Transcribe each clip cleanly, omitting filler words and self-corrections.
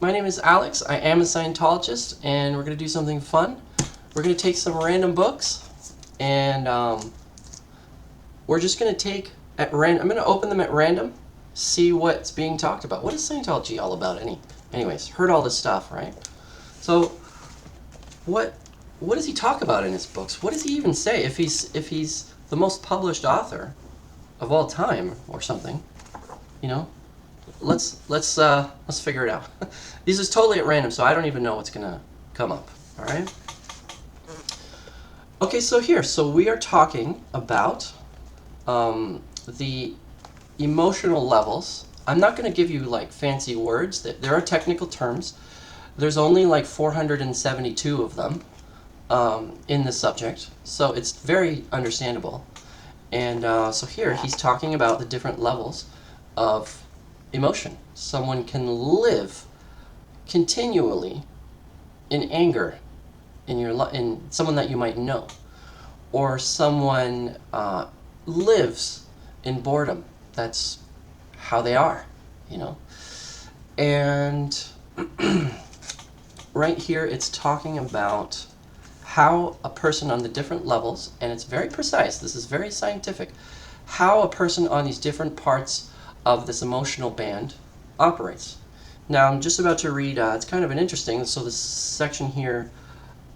My name is Alex. I am a Scientologist, and we're going to do something fun. We're going to take some random books, and we're just going to take at random. I'm going to open them at random, see what's being talked about. What is Scientology all about? Anyways, heard all this stuff, right? So, what does he talk about in his books? What does he even say if he's the most published author of all time or something? You know, let's figure it out. These is totally at random, so I don't even know what's gonna come up. All right. Okay, so we are talking about the emotional levels. I'm not going to give you like fancy words. There are technical terms. There's only like 472 of them in this subject, so it's very understandable. And so here he's talking about the different levels of emotion. Someone can live continually in anger in someone that you might know, or someone lives in boredom. That's how they are, you know. And right here it's talking about how a person on the different levels, and it's very precise, this is very scientific, how a person on these different parts of this emotional band operates. Now I'm just about to read, it's kind of an interesting, so this section here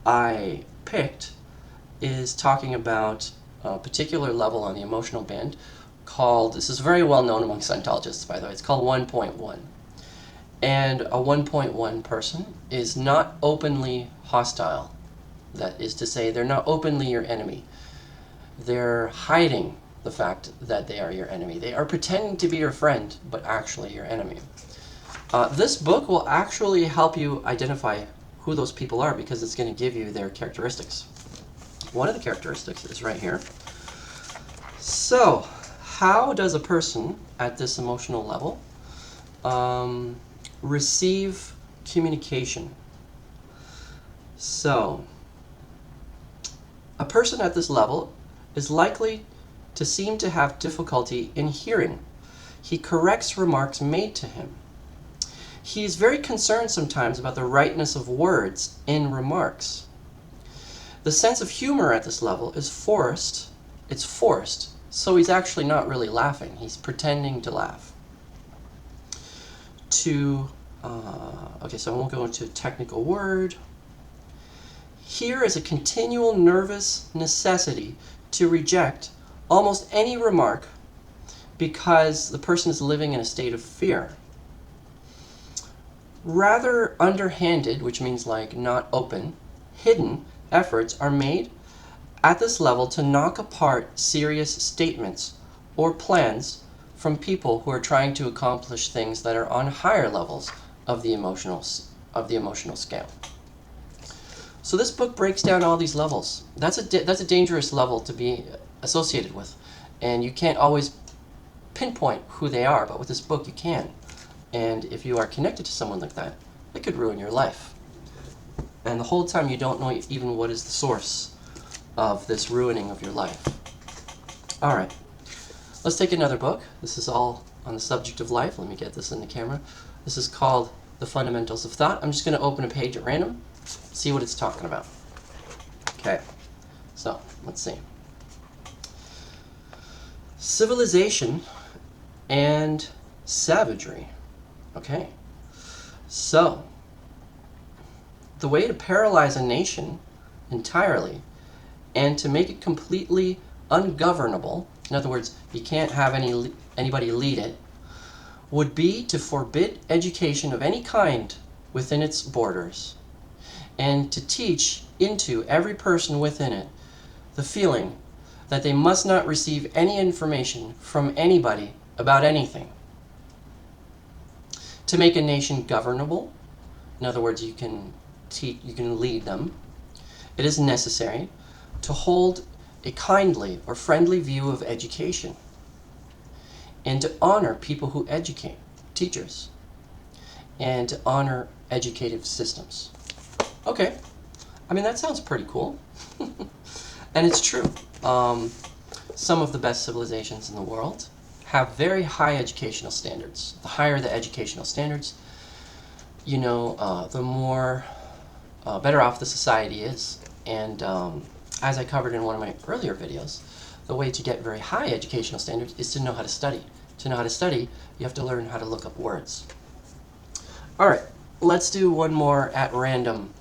I picked is talking about a particular level on the emotional band called, this is very well known among Scientologists by the way, it's called 1.1. And a 1.1 person is not openly hostile. That is to say, they're not openly your enemy. They're hiding the fact that they are your enemy. They are pretending to be your friend, but actually your enemy. This book will actually help you identify who those people are because it's going to give you their characteristics. One of the characteristics is right here. So, how does a person at this emotional level receive communication? So, a person at this level is likely to seem to have difficulty in hearing. He corrects remarks made to him. He is very concerned sometimes about the rightness of words in remarks. The sense of humor at this level is forced. It's forced, so he's actually not really laughing. He's pretending to laugh. Okay, so I won't go into a technical word. Here is a continual nervous necessity to reject almost any remark because the person is living in a state of fear. Rather underhanded, which means like not open, hidden efforts are made at this level to knock apart serious statements or plans from people who are trying to accomplish things that are on higher levels of the emotional scale. So this book breaks down all these levels. That's a dangerous level to be associated with, and you can't always pinpoint who they are, but with this book you can. And if you are connected to someone like that, it could ruin your life. And the whole time you don't know even what is the source of this ruining of your life. All right, let's take another book. This is all on the subject of life. Let me get this in the camera. This is called The Fundamentals of Thought. I'm just going to open a page at random, see what it's talking about. Okay, so let's see. Civilization and savagery. Okay, so the way to paralyze a nation entirely and to make it completely ungovernable, in other words, you can't have anybody lead it, would be to forbid education of any kind within its borders and to teach into every person within it the feeling that they must not receive any information from anybody about anything. To make a nation governable, in other words, you can lead them, it is necessary to hold a kindly or friendly view of education and to honor people who educate, teachers, and to honor educative systems. Okay, I mean that sounds pretty cool. And it's true. Some of the best civilizations in the world have very high educational standards. The higher the educational standards, the more better off the society is. And as I covered in one of my earlier videos, the way to get very high educational standards is to know how to study. To know how to study, you have to learn how to look up words. All right, let's do one more at random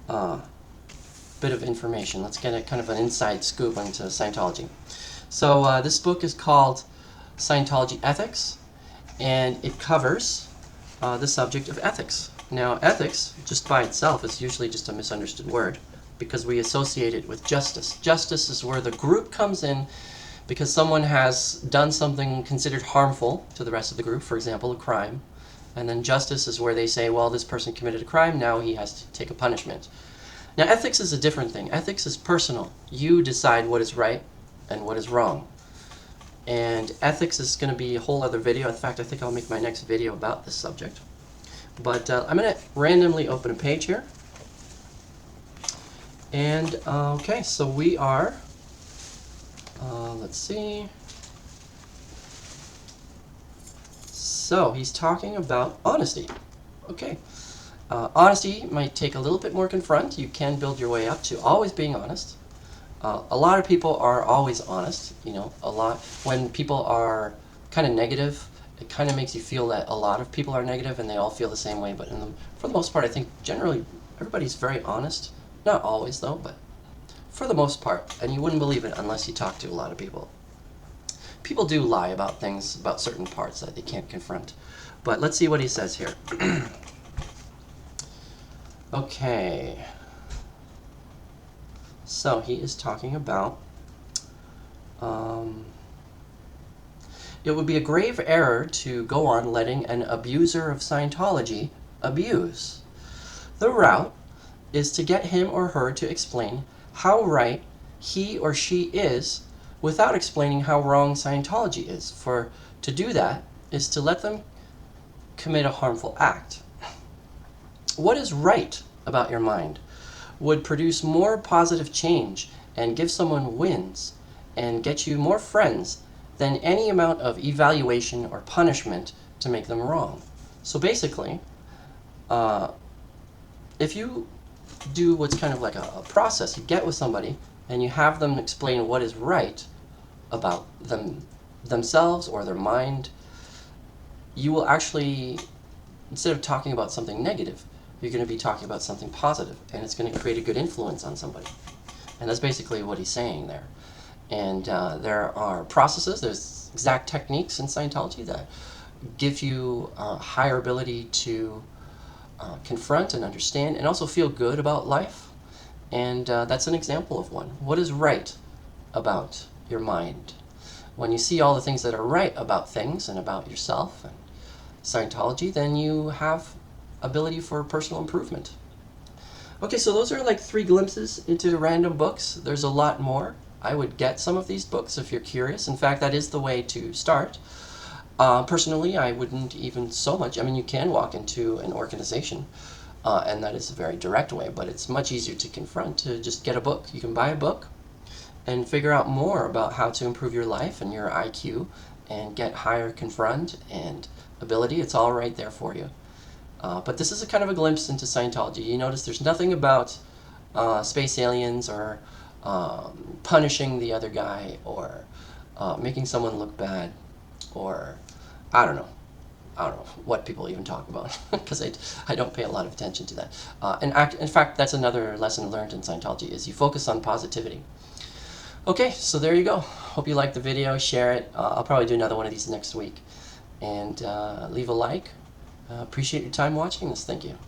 bit of information. Let's get a kind of an inside scoop into Scientology. So this book is called Scientology Ethics, and it covers the subject of ethics. Now, ethics, just by itself, is usually just a misunderstood word because we associate it with justice. Justice is where the group comes in because someone has done something considered harmful to the rest of the group, for example, a crime. And then justice is where they say, well, this person committed a crime, now he has to take a punishment. Now, ethics is a different thing. Ethics is personal. You decide what is right and what is wrong. And ethics is going to be a whole other video. In fact, I think I'll make my next video about this subject. But I'm going to randomly open a page here. And, okay, so we are, let's see. So, he's talking about honesty. Okay. Honesty might take a little bit more confront. You can build your way up to always being honest. A lot of people are always honest, a lot. When people are kind of negative, it kind of makes you feel that a lot of people are negative and they all feel the same way. But for the most part, I think generally everybody's very honest. Not always, though, but for the most part. And you wouldn't believe it unless you talk to a lot of people. People do lie about things, about certain parts that they can't confront. But let's see what he says here. Okay. So he is talking about it would be a grave error to go on letting an abuser of Scientology abuse. The route is to get him or her to explain how right he or she is without explaining how wrong Scientology is. For to do that is to let them commit a harmful act. What is right about your mind would produce more positive change and give someone wins and get you more friends than any amount of evaluation or punishment to make them wrong. So basically, if you do what's kind of like a process, you get with somebody and you have them explain what is right about themselves or their mind, you will actually, instead of talking about something negative, you're going to be talking about something positive, and it's going to create a good influence on somebody. And that's basically what he's saying there. And there are processes, there's exact techniques in Scientology that give you a higher ability to confront and understand and also feel good about life. And that's an example of one. What is right about your mind? When you see all the things that are right about things and about yourself and Scientology, then you have ability for personal improvement. Okay, so those are like 3 glimpses into random books. There's a lot more. I would get some of these books if you're curious. In fact, that is the way to start. Personally, I wouldn't even so much. I mean, you can walk into an organization, and that is a very direct way, but it's much easier to confront to just get a book. You can buy a book and figure out more about how to improve your life and your IQ and get higher confront and ability. It's all right there for you. But this is a kind of a glimpse into Scientology. You notice there's nothing about space aliens or punishing the other guy or making someone look bad or I don't know what people even talk about because I don't pay a lot of attention to that. In fact, that's another lesson learned in Scientology is you focus on positivity. Okay, so there you go. Hope you liked the video. Share it. I'll probably do another one of these next week. And leave a like. Appreciate your time watching this. Thank you.